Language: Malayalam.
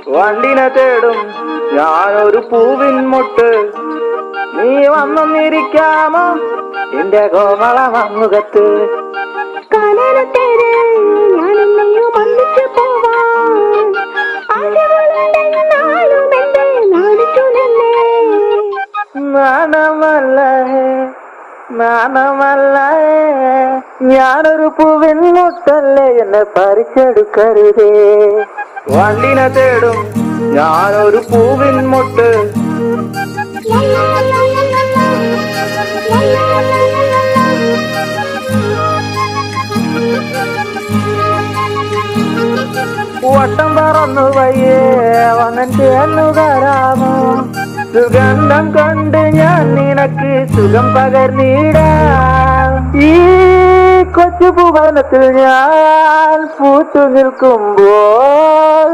വണ്ടിനെ തേടും ഞാനൊരു പൂവിൻ മുട്ട്. നീ വന്നൊന്നിരിക്കാമോ എന്റെ കോമള മമ്മുഖത്ത്? നാണമല്ല ഞാനൊരു പൂവിൻ മുട്ടല്ലേ, എന്നെ പറിച്ചെടുക്കരുതേ. വണ്ടിനെ തേടും ഞാനൊരു പൂവിൻ മുട്ട്. വട്ടം പറന്നു വയ്യേ വന്നെന്നു തരാമോ? സുഗന്ധം കൊണ്ട് ഞാൻ നിനക്ക് സുഖം പകർന്നിടാം. ഈ കൊച്ചു ഭുവനത്തിൽ ഞാൻ പൂത്തു നിൽക്കുമ്പോൾ